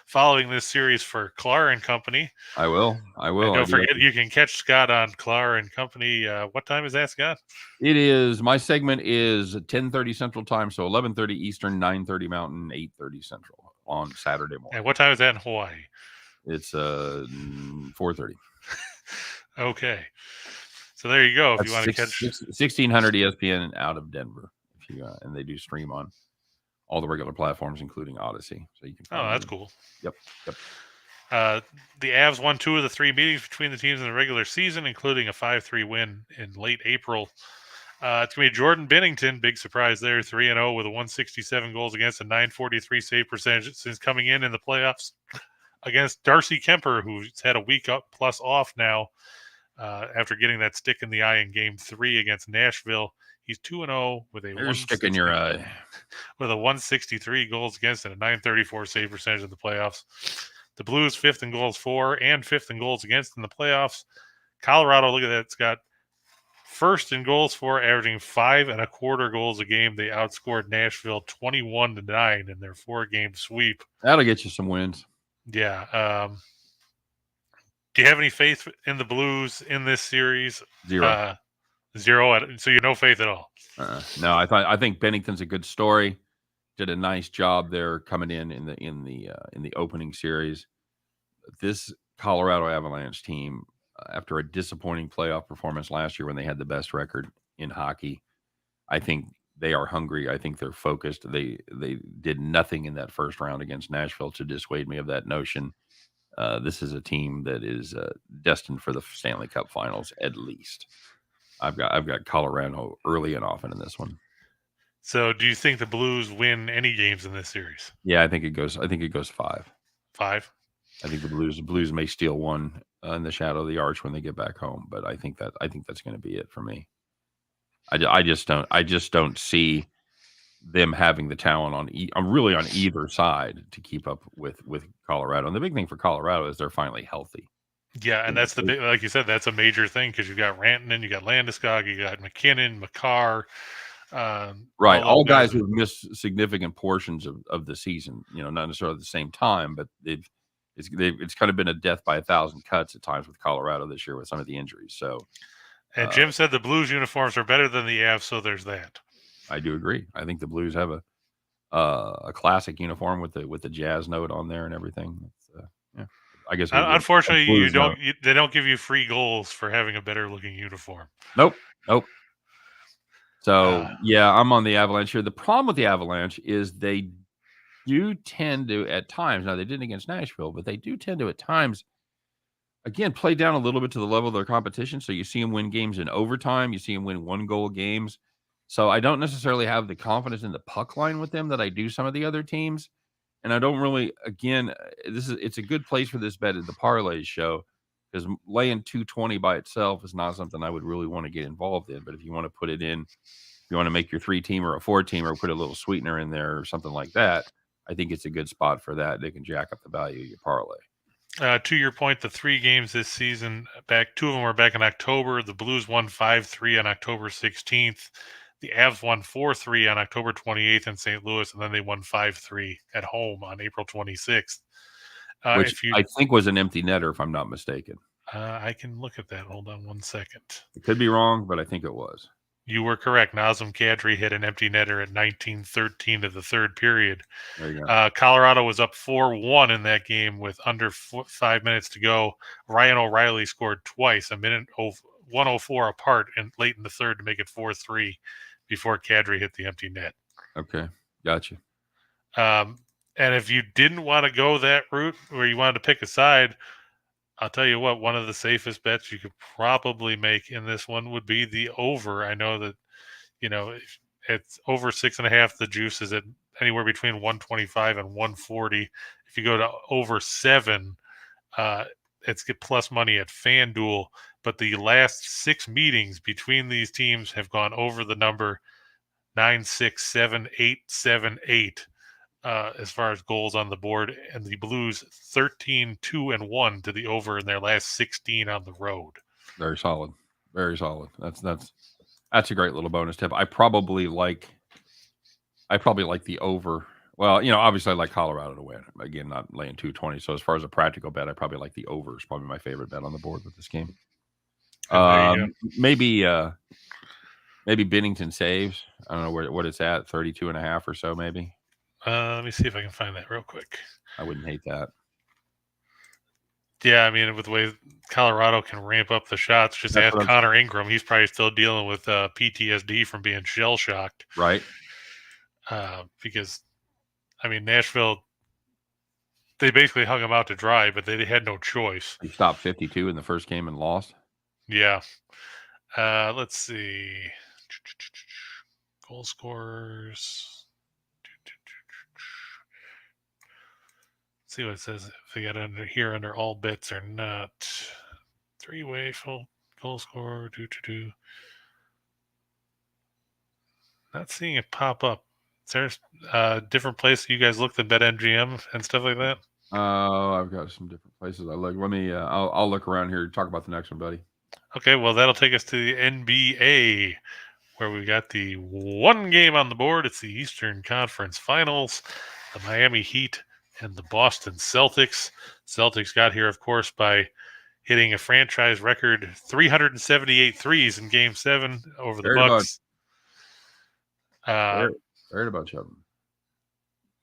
S2: following this series for Clar and Company.
S1: I will.
S2: And don't forget, you can catch Scott on Clar and Company. What time is that, Scott?
S1: It is. My segment is 10:30 Central Time, so 11:30 Eastern, 9:30 Mountain, 8:30 Central on Saturday morning.
S2: And what time is that in Hawaii?
S1: It's 4:30.
S2: Okay. So there you go. If you want to catch
S1: 1600 ESPN out of Denver, and they do stream on all the regular platforms, including Odyssey. So you can.
S2: Oh, that's cool.
S1: Yep.
S2: The Avs won 2 of the 3 meetings between the teams in the regular season, including a 5-3 win in late April. It's going to be Jordan Binnington, big surprise there, 3-0 with a 167 goals against, a 943 save percentage since coming in the playoffs against Darcy Kemper, who's had a week up plus off now after getting that stick in the eye in Game 3 against Nashville. He's 2-0 with a
S1: stick in your eye
S2: with a 163 goals against and a 934 save percentage in the playoffs. The Blues 5th in goals for and 5th in goals against in the playoffs. Colorado, look at that, Scott. 1st in goals for, averaging 5.25 goals a game. They outscored Nashville 21-9 in their 4-game sweep.
S1: That'll get you some wins.
S2: Yeah. Do you have any faith in the Blues in this series?
S1: Zero.
S2: Zero. So you no faith at all?
S1: No, I think Bennington's a good story. Did a nice job there coming in the opening series. This Colorado Avalanche team, after a disappointing playoff performance last year when they had the best record in hockey, I think they are hungry. I think they're focused. They did nothing in that first round against Nashville to dissuade me of that notion. This is a team that is destined for the Stanley Cup Finals at least. I've got Colorado early and often in this one.
S2: So, do you think the Blues win any games in this series?
S1: Yeah, I think it goes 5.
S2: 5.
S1: I think the Blues may steal one in the shadow of the arch when they get back home, but I think that's going to be it for me. I just don't see them having the talent I'm really on either side to keep up with Colorado. And the big thing for Colorado is they're finally healthy.
S2: Yeah, and that's the big, like you said, that's a major thing because you've got Rantanen, you got Landeskog, you got McKinnon, Makar.
S1: Right, all guys who've missed significant portions of the season. Not necessarily at the same time, but it's kind of been a death by 1,000 cuts at times with Colorado this year with some of the injuries. So,
S2: and Jim said the Blues uniforms are better than the Avs, so there's that.
S1: I do agree. I think the Blues have a classic uniform with the jazz note on there and everything. Yeah, I guess.
S2: Unfortunately, they don't give you free goals for having a better looking uniform.
S1: Nope. So yeah, I'm on the Avalanche here. The problem with the Avalanche is they do tend to at times. Now they didn't against Nashville, but they do tend to at times. Again, play down a little bit to the level of their competition. So you see them win games in overtime. You see them win 1-goal games. So I don't necessarily have the confidence in the puck line with them that I do some of the other teams. And I don't really, again, it's a good place for this bet at the parlays show because laying 220 by itself is not something I would really want to get involved in. But if you want to put it in, if you want to make your 3-teamer a 4-teamer, put a little sweetener in there or something like that, I think it's a good spot for that. They can jack up the value of your parlay.
S2: To your point, the 3 games this season, 2 of them were back in October. The Blues won 5-3 on October 16th. The Avs won 4-3 on October 28th in St. Louis, and then they won 5-3 at home on April 26th.
S1: Which I think was an empty netter, if I'm not mistaken.
S2: I can look at that. Hold on one second.
S1: It could be wrong, but I think it was.
S2: You were correct. Nazem Kadri hit an empty netter at 19:13 of the third period.
S1: There you go.
S2: Colorado was up 4-1 in that game with under 5 minutes to go. Ryan O'Reilly scored twice, a minute 1:04 apart, and late in the third to make it 4-3 before Kadri hit the empty net.
S1: Okay, gotcha.
S2: And if you didn't want to go that route, where you wanted to pick a side, I'll tell you what, one of the safest bets you could probably make in this one would be the over. I know that, if it's over 6.5, the juice is at anywhere between 125 and 140. If you go to over 7, it's get plus money at FanDuel. But the last 6 meetings between these teams have gone over the number 9, 6, 7, 8, 7, 8. As far as goals on the board, and the Blues 13-2-1 to the over in their last 16 on the road.
S1: Very solid. Very solid. That's a great little bonus tip. I probably like the over. Well, obviously I like Colorado to win. Again, not laying 220. So as far as a practical bet, I probably like the over. Is probably my favorite bet on the board with this game. Maybe Bennington saves. I don't know what it's at, 32.5 or so, maybe.
S2: Let me see if I can find that real quick.
S1: I wouldn't hate that.
S2: Yeah, I mean, with the way Colorado can ramp up the shots, just ask Connor Ingram. He's probably still dealing with PTSD from being shell-shocked.
S1: Right.
S2: Because, I mean, Nashville, they basically hung him out to dry, but they had no choice.
S1: He stopped 52 in the first game and lost.
S2: Yeah. Let's see. Goal scorers. See what it says if they got under all bets or not. 3-way full goal scorer. Not seeing it pop up. Is there different place you guys look at BetMGM and stuff like that?
S1: I've got some different places I look. Let me. I'll look around here. Talk about the next one, buddy.
S2: Okay, well that'll take us to the NBA, where we got the one game on the board. It's the Eastern Conference Finals. The Miami Heat and the Boston Celtics. Celtics got here, of course, by hitting a franchise record 378 threes in Game 7 over the Bucks.
S1: Right about Chubb.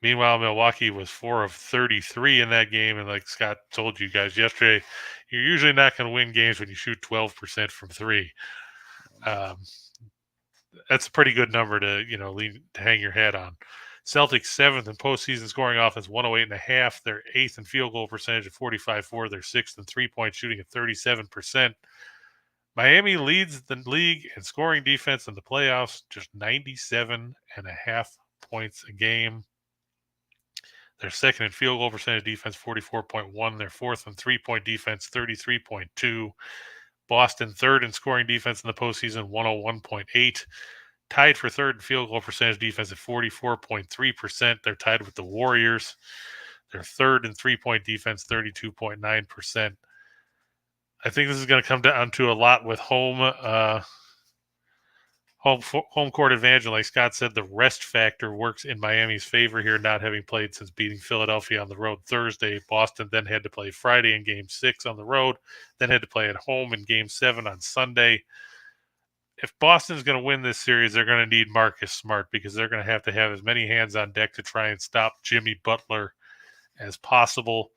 S2: Meanwhile, Milwaukee was 4 of 33 in that game, and like Scott told you guys yesterday, you're usually not going to win games when you shoot 12% from 3. That's a pretty good number to hang your hat on. Celtics 7th in postseason scoring offense, 108.5. They're 8th in field goal percentage at 45.4. They're 6th in three-point shooting at 37%. Miami leads the league in scoring defense in the playoffs, just 97.5 points a game. They're 2nd in field goal percentage defense, 44.1. They're 4th in three-point defense, 33.2. Boston 3rd in scoring defense in the postseason, 101.8. Tied for 3rd in field goal percentage defense at 44.3%. They're tied with the Warriors. They're 3rd in three-point defense, 32.9%. I think this is going to come down to a lot with home court advantage. And like Scott said, the rest factor works in Miami's favor here, not having played since beating Philadelphia on the road Thursday. Boston then had to play Friday in Game 6 on the road, then had to play at home in Game 7 on Sunday. If Boston's going to win this series, they're going to need Marcus Smart, because they're going to have as many hands on deck to try and stop Jimmy Butler as possible.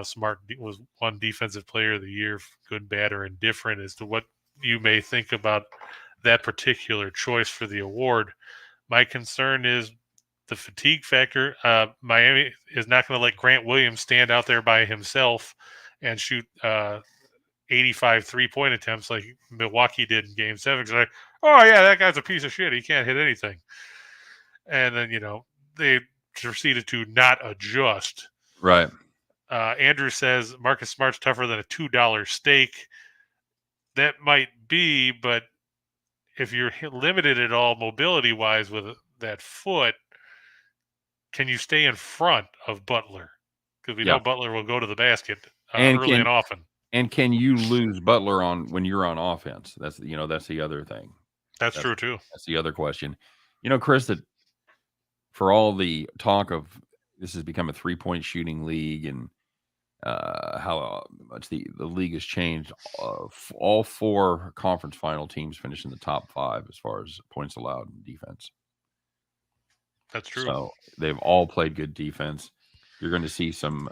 S2: Smart was one defensive player of the year, good, bad, or indifferent, as to what you may think about that particular choice for the award. My concern is the fatigue factor. Miami is not going to let Grant Williams stand out there by himself and shoot 85 three-point attempts like Milwaukee did in Game 7. Because oh, yeah, that guy's a piece of shit. He can't hit anything. And then, they proceeded to not adjust.
S1: Right.
S2: Andrew says Marcus Smart's tougher than a $2 stake. That might be, but if you're limited at all mobility-wise with that foot, can you stay in front of Butler? Because we know Butler will go to the basket early and often.
S1: And can you lose Butler when you're on offense? That's the other thing.
S2: That's true too.
S1: That's the other question. Chris, that for all the talk of this has become a 3-point shooting league, and how much the league has changed. All 4 conference final teams finished in the top 5 as far as points allowed in defense.
S2: That's true.
S1: So they've all played good defense. You're going to see some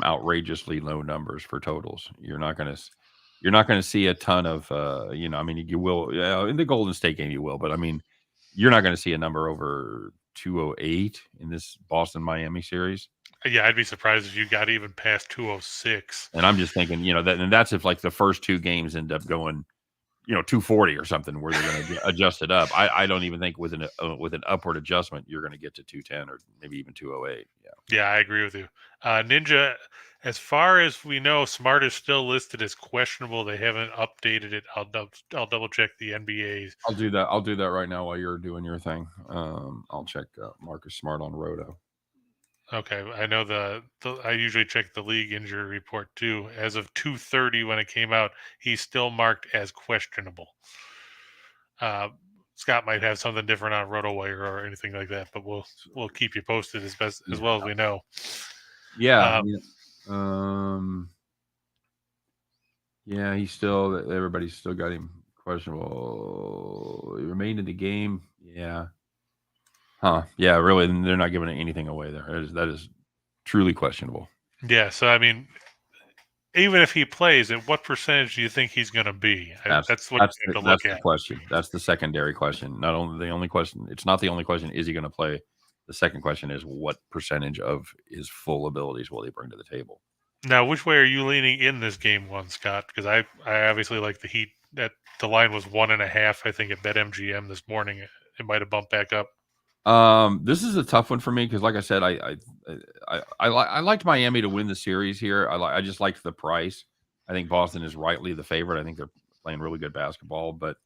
S1: outrageously low numbers for totals. You're not going to see a ton of I mean, you will in the Golden State game you will, but I mean, you're not going to see a number over 208 in this Boston Miami series.
S2: Yeah, I'd be surprised if you got even past 206.
S1: And I'm just thinking, that's if like the first 2 games end up going, 240 or something where they're going to adjust it up. I don't even think with an upward adjustment you're going to get to 210 or maybe even 208.
S2: Yeah, I agree with you. Ninja, as far as we know, Smart is still listed as questionable. They haven't updated it. I'll double check the NBA's.
S1: I'll do that right now while you're doing your thing. I'll check Marcus Smart on Roto.
S2: Okay, I know I usually check the league injury report too. As of 2:30 when it came out, he's still marked as questionable. Scott might have something different on RotoWire or anything like that, but we'll keep you posted as well as we know.
S1: Yeah. Everybody's still got him questionable. He remained in the game. Yeah. Huh. Yeah, really, they're not giving anything away there. That is truly questionable.
S2: Yeah, so I mean, even if he plays, at what percentage do you think he's going to be? That's what you have to look at.
S1: The question. That's the secondary question. Not only the only question. It's not the only question. Is he going to play? The second question is what percentage of his full abilities will he bring to the table?
S2: Now, which way are you leaning in this game one, Scott? Because I obviously like the Heat. That the line was 1.5. I think at BetMGM this morning. It might have bumped back up.
S1: This is a tough one for me because, like I said, I liked Miami to win the series here. I just liked the price. I think Boston is rightly the favorite. I think they're playing really good basketball. But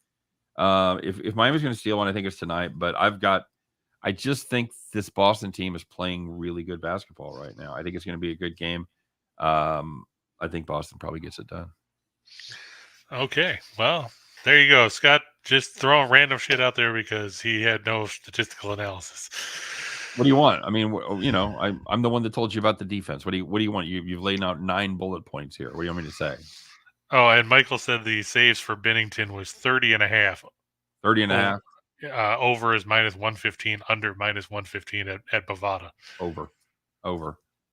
S1: if Miami's going to steal one, I think it's tonight. But I just think this Boston team is playing really good basketball right now. I think it's going to be a good game. I think Boston probably gets it done.
S2: Okay, well, there you go, Scott. Just throwing random shit out there because he had no statistical analysis.
S1: What do you want? I mean, I'm the one that told you about the defense. What do you want? You've laid out 9 bullet points here. What do you want me to say?
S2: Oh, and Michael said the saves for Binnington was 30.5.
S1: 30.5.
S2: Over is -115. Under -115 at Bovada.
S1: Over.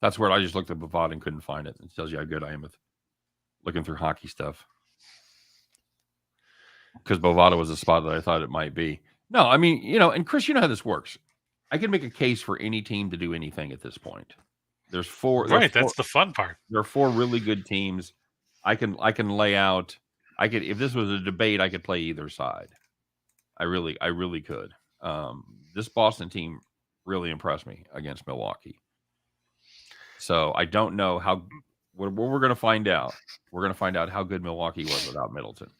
S1: That's where I just looked at Bovada and couldn't find it. It tells you how good I am with looking through hockey stuff. Because Bovada was a spot that I thought it might be. No, I mean, and Chris, you know how this works. I can make a case for any team to do anything at this point. There's 4.
S2: Right, that's the fun part.
S1: There are 4 really good teams. I can lay out. If this was a debate, I could play either side. I really could. This Boston team really impressed me against Milwaukee. So I don't know what we're going to find out. We're going to find out how good Milwaukee was without Middleton.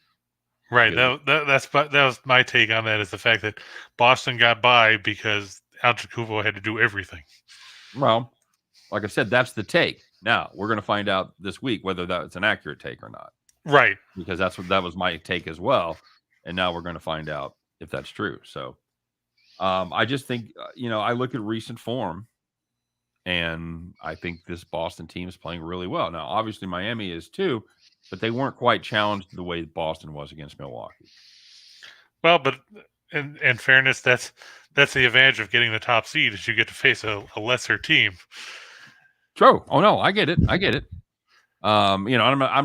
S2: Right. That was my take on that, is the fact that Boston got by because Antetokounmpo had to do everything.
S1: Well, like I said, that's the take. Now we're going to find out this week whether that's an accurate take or not.
S2: Right.
S1: Because that was my take as well, and now we're going to find out if that's true. So, I just think I look at recent form, and I think this Boston team is playing really well. Now, obviously, Miami is too. But they weren't quite challenged the way Boston was against Milwaukee.
S2: Well, but in fairness, that's the advantage of getting the top seed, is you get to face a lesser team.
S1: True. Oh no, I get it. I'm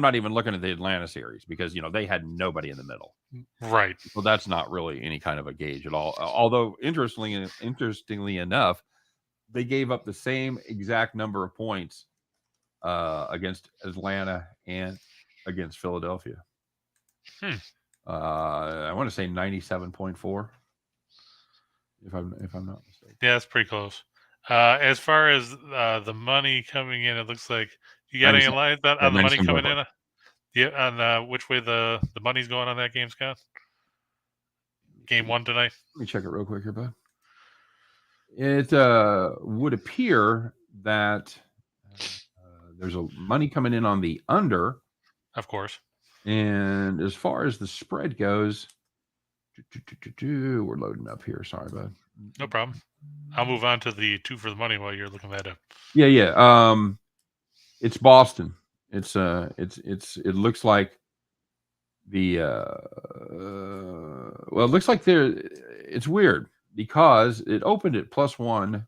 S1: not even looking at the Atlanta series because they had nobody in the middle.
S2: Right.
S1: So that's not really any kind of a gauge at all. Although interestingly enough, they gave up the same exact number of points against Atlanta and against Philadelphia. I want to say 97.4, if I'm not mistaken.
S2: Yeah, that's pretty close. As far as the money coming in, it looks like you got any lines on the money coming in? Yeah, on which way the money's going on that game, Scott? Game 1 tonight.
S1: Let me check it real quick here, bud. It would appear that there's a money coming in on the under.
S2: Of course.
S1: And as far as the spread goes, we're loading up here. Sorry, bud.
S2: No problem. I'll move on to the 2 for the money while you're looking that up.
S1: Yeah. It's Boston. It looks like the well, it looks like it's weird because it opened at +1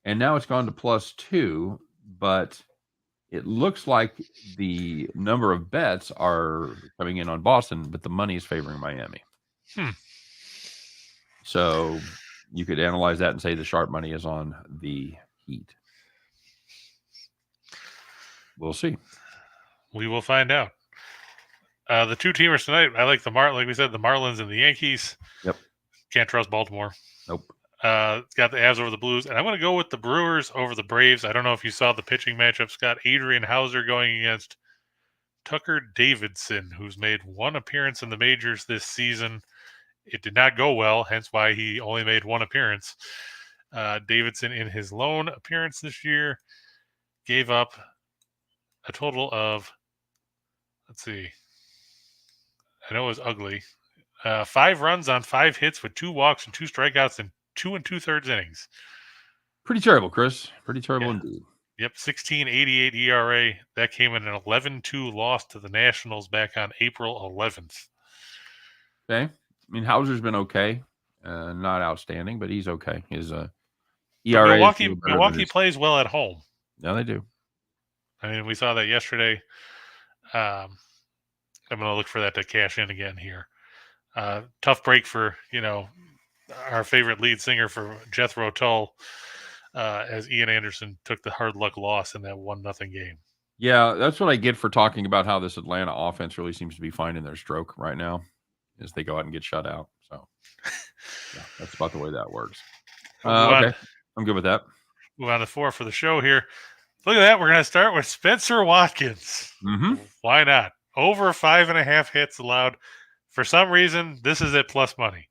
S1: and now it's gone to +2, but it looks like the number of bets are coming in on Boston, but the money is favoring Miami. So you could analyze that and say the sharp money is on the Heat. We'll see.
S2: We will find out. The two teamers tonight, I like like we said, the Marlins and the Yankees.
S1: Yep.
S2: Can't trust Baltimore.
S1: Nope.
S2: It's got the Avs over the Blues, and I'm going to go with the Brewers over the Braves. I don't know if you saw the pitching matchup. Scott Adrian Hauser going against Tucker Davidson, who's made one appearance in the majors this season. It did not go well, hence why he only made one appearance. Davidson, in his lone appearance this year, gave up a total of, let's see, I know it was ugly, 5 runs on 5 hits with 2 walks and 2 strikeouts in 2 2/3 innings.
S1: Pretty terrible, Chris. Pretty terrible indeed.
S2: Yep, 16.88 ERA. That came in an 11-2 loss to the Nationals back on April 11th.
S1: Okay. I mean, Hauser's been okay. Not outstanding, but he's okay. His ERA.
S2: Milwaukee plays well at home.
S1: No, they do.
S2: I mean, we saw that yesterday. I'm going to look for that to cash in again here. Tough break for, our favorite lead singer for Jethro Tull, as Ian Anderson took the hard luck loss in that 1-0 game.
S1: Yeah, that's what I get for talking about how this Atlanta offense really seems to be finding their stroke right now as they go out and get shut out. So, yeah, that's about the way that works. Okay, I'm good with that.
S2: Move on to 4 for the show here. Look at that. We're going to start with Spencer Watkins.
S1: Mm-hmm.
S2: Why not? Over 5.5 hits allowed. For some reason, this is at plus money.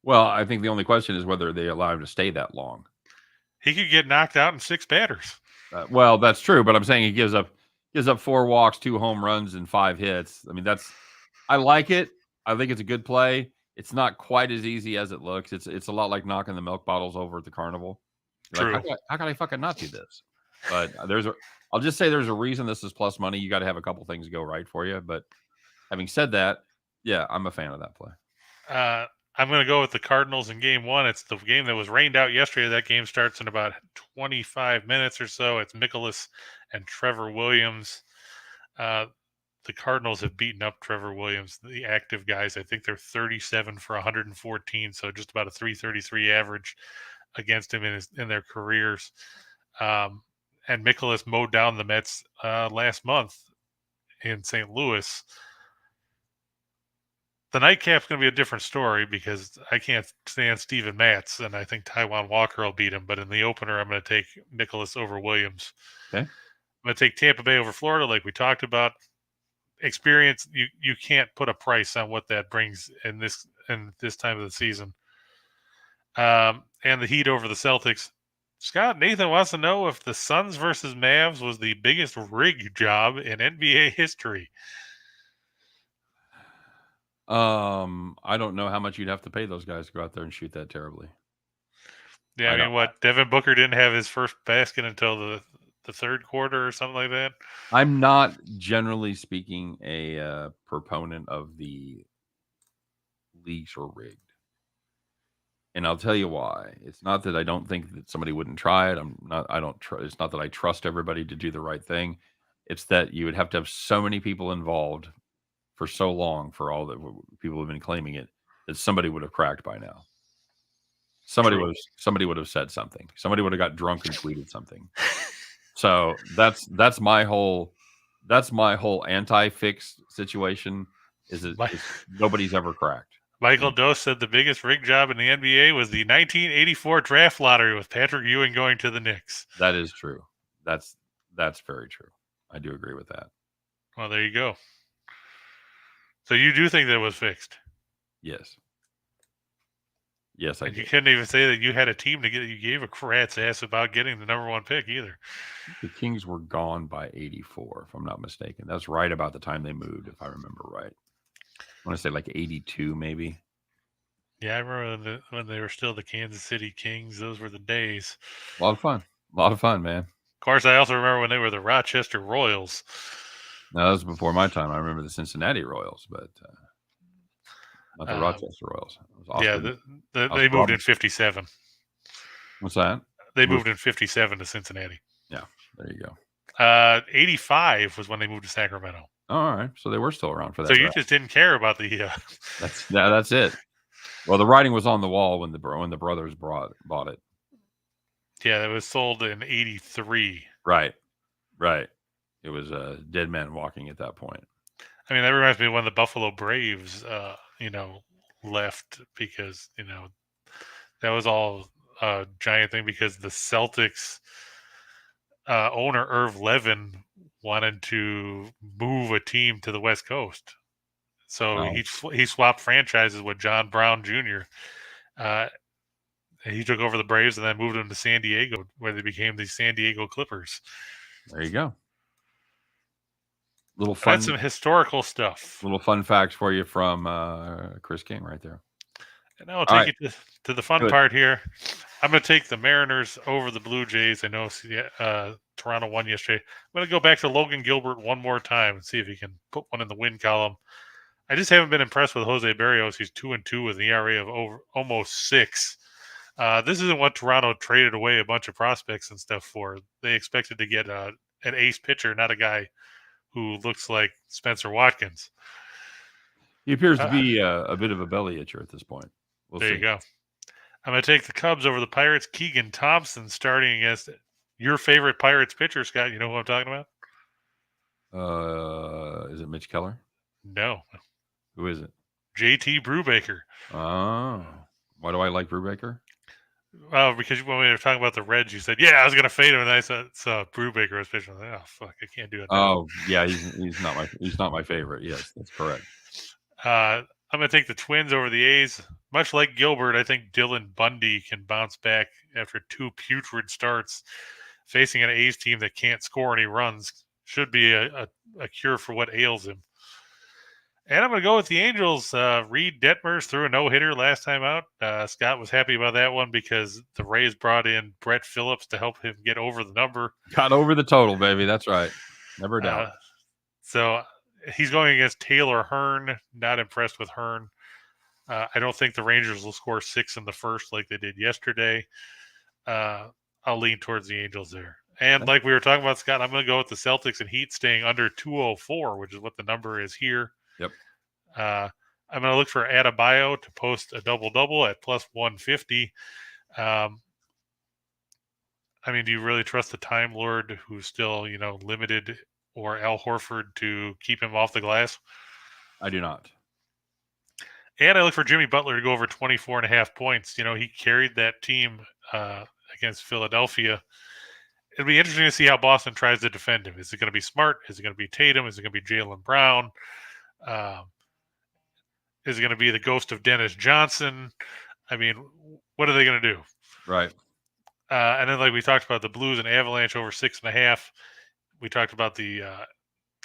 S1: Well, I think the only question is whether they allow him to stay that long.
S2: He could get knocked out in 6 batters.
S1: Well, that's true, but I'm saying he gives up 4 walks, 2 home runs, and 5 hits. I mean, I like it. I think it's a good play. It's not quite as easy as it looks. It's a lot like knocking the milk bottles over at the carnival.
S2: True.
S1: Like, how can I fucking not do this? But I'll just say there's a reason this is plus money. You got to have a couple things go right for you. But having said that, yeah, I'm a fan of that play.
S2: I'm going to go with the Cardinals in game 1. It's the game that was rained out yesterday. That game starts in about 25 minutes or so. It's Mikolas and Trevor Williams. The Cardinals have beaten up Trevor Williams, the active guys. I think they're 37 for 114, so just about a 333 average against him in their careers. And Mikolas mowed down the Mets last month in St. Louis. The nightcap's going to be a different story because I can't stand Steven Matz, and I think Taijuan Walker will beat him. But in the opener, I'm going to take Mikolas over Williams.
S1: Okay.
S2: I'm going to take Tampa Bay over Florida, like we talked about. Experience, you can't put a price on what that brings in this time of the season. And the Heat over the Celtics. Scott, Nathan wants to know if the Suns versus Mavs was the biggest rig job in NBA history.
S1: I don't know how much you'd have to pay those guys to go out there and shoot that terribly.
S2: Yeah, I mean, what, Devin Booker didn't have his first basket until the third quarter or something like that?
S1: I'm not, generally speaking, a proponent of the leagues are rigged. And I'll tell you why. It's not that I don't think that somebody wouldn't try it. It's not that I trust everybody to do the right thing. It's that you would have to have so many people involved for so long, for all that people have been claiming it, that somebody would have cracked by now. Somebody would have said something. Somebody would have got drunk and tweeted something. So that's my whole anti-fix situation. Is nobody's ever cracked.
S2: Michael Dose said the biggest rig job in the NBA was the 1984 draft lottery with Patrick Ewing going to the Knicks.
S1: That is true. That's very true. I do agree with that.
S2: Well, there you go. So you do think that it was fixed?
S1: Yes. Yes, I do.
S2: You couldn't even say that you had a team to get. You gave a rat's ass about getting the number 1 pick either.
S1: The Kings were gone by 84, if I'm not mistaken. That's right about the time they moved, if I remember right. I want to say like 82, maybe.
S2: Yeah, I remember when they were still the Kansas City Kings. Those were the days.
S1: A lot of fun, man.
S2: course, I also remember when they were the Rochester Royals.
S1: No, that was before my time. I remember the Cincinnati Royals, but not the Rochester Royals. It was Oscar,
S2: they moved in 57.
S1: What's that?
S2: They moved in 57 to Cincinnati.
S1: Yeah, there you go.
S2: 85 was when they moved to Sacramento.
S1: Oh, all right, so they were still around for that.
S2: So you just didn't care about the.
S1: That's it. Well, the writing was on the wall when the brothers bought it.
S2: Yeah, it was sold in 83.
S1: Right. It was a dead man walking at that point.
S2: I mean, that reminds me of when the Buffalo Braves, left because, that was all a giant thing because the Celtics owner, Irv Levin, wanted to move a team to the West Coast. So he swapped franchises with John Brown Jr. He took over the Braves and then moved them to San Diego, where they became the San Diego Clippers.
S1: There you go. Little fun.
S2: That's some historical stuff.
S1: Little fun facts for you from Chris King right there.
S2: And now I'll take you to the fun part here. I'm going to take the Mariners over the Blue Jays. I know Toronto won yesterday. I'm going to go back to Logan Gilbert one more time and see if he can put one in the win column. I just haven't been impressed with Jose Barrios. He's 2-2 with an ERA of almost 6. This isn't what Toronto traded away a bunch of prospects and stuff for. They expected to get an ace pitcher, not a guy who looks like Spencer Watkins.
S1: He appears to be a bit of a belly itcher at this point.
S2: There you go. I'm going to take the Cubs over the Pirates. Keegan Thompson starting against your favorite Pirates pitcher, Scott. You know who I'm talking
S1: about? Is it Mitch Keller?
S2: No.
S1: Who is it?
S2: JT Brubaker.
S1: Oh. Why do I like Brubaker?
S2: Well, because when we were talking about the Reds, you said, "Yeah, I was going to fade him," and I saw Brubaker was pitching. I was like, "Oh fuck, I can't do it."
S1: Oh yeah, he's not my favorite. Yes, that's correct.
S2: I'm going to take the Twins over the A's. Much like Gilbert, I think Dylan Bundy can bounce back after 2 putrid starts. Facing an A's team that can't score any runs should be a cure for what ails him. And I'm going to go with the Angels. Reed Detmers threw a no-hitter last time out. Scott was happy about that one because the Rays brought in Brett Phillips to help him get over the number.
S1: Got over the total, baby. That's right. Never doubt.
S2: So he's going against Taylor Hearn. Not impressed with Hearn. I don't think the Rangers will score 6 in the first like they did yesterday. I'll lean towards the Angels there. And like we were talking about, Scott, I'm going to go with the Celtics and Heat staying under 204, which is what the number is here.
S1: Yep.
S2: I'm going to look for Adebayo to post a double-double at plus 150. I mean, do you really trust the Time Lord who's still, limited, or Al Horford to keep him off the glass?
S1: I do not.
S2: And I look for Jimmy Butler to go over 24.5 points. He carried that team against Philadelphia. It'll be interesting to see how Boston tries to defend him. Is it going to be Smart? Is it going to be Tatum? Is it going to be Jaylen Brown? Is it going to be the ghost of Dennis Johnson? I mean, what are they going to do?
S1: Right.
S2: And then, like we talked about, the Blues and Avalanche over 6.5. We talked about the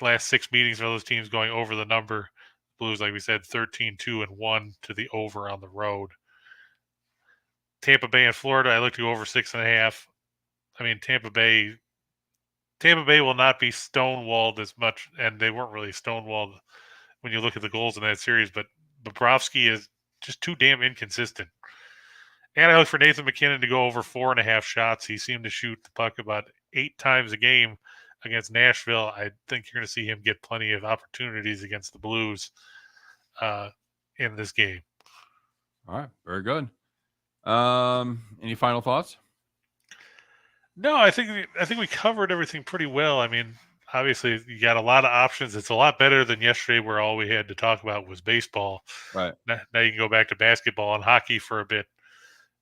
S2: last 6 meetings of those teams going over the number. Blues, like we said, 13-2-1 to the over on the road. Tampa Bay and Florida, I look to go over 6.5. I mean, Tampa Bay will not be stonewalled as much, and they weren't really stonewalled when you look at the goals in that series, but Bobrovsky is just too damn inconsistent. And I look for Nathan McKinnon to go over 4.5 shots. He seemed to shoot the puck about 8 times a game against Nashville. I think you're going to see him get plenty of opportunities against the Blues in this game.
S1: All right, very good. Any final thoughts?
S2: No, I think we covered everything pretty well. I mean, obviously, you got a lot of options. It's a lot better than yesterday, where all we had to talk about was baseball.
S1: Right.
S2: Now you can go back to basketball and hockey for a bit.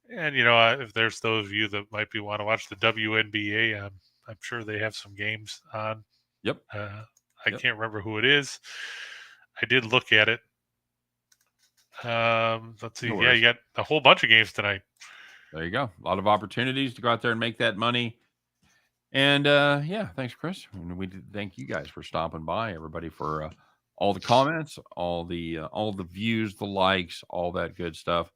S2: And if there's those of you that might want to watch the WNBA, I'm sure they have some games on.
S1: Yep.
S2: I can't remember who it is. I did look at it. Let's see. Yeah, you got a whole bunch of games tonight.
S1: There you go. A lot of opportunities to go out there and make that money. And thanks, Chris. And we thank you guys for stopping by. Everybody for all the comments, all the views, the likes, all that good stuff.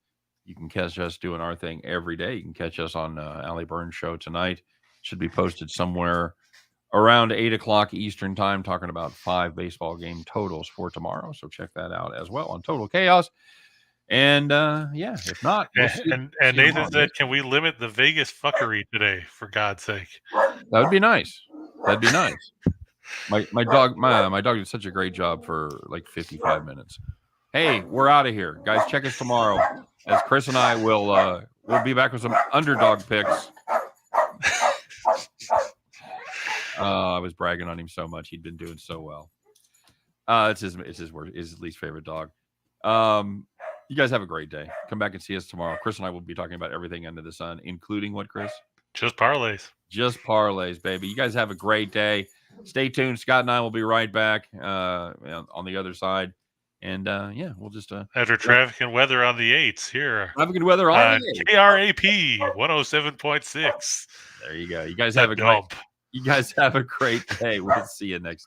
S1: You can catch us doing our thing every day. You can catch us on Allie Burns' show tonight. Should be posted somewhere around 8 o'clock Eastern time, talking about 5 baseball game totals for tomorrow. So check that out as well on Total Chaos. And if not, we'll see
S2: And
S1: you
S2: Nathan
S1: tomorrow.
S2: said, "Can we limit the Vegas fuckery today, for God's sake?"
S1: That would be nice. That'd be nice. My dog did such a great job for like 55 minutes. Hey, we're out of here, guys. Check us tomorrow as Chris and I we'll be back with some underdog picks. I was bragging on him so much; he'd been doing so well. It's his least favorite dog. You guys have a great day. Come back and see us tomorrow. Chris and I will be talking about everything under the sun, including what, Chris?
S2: Just parlays.
S1: Just parlays, baby. You guys have a great day. Stay tuned. Scott and I will be right back on the other side. And we'll just
S2: after traffic and weather on the 8s here.
S1: Traffic and weather on the 8s.
S2: KRAP 107.6.
S1: There you go. You guys have a great day. We'll see you next time.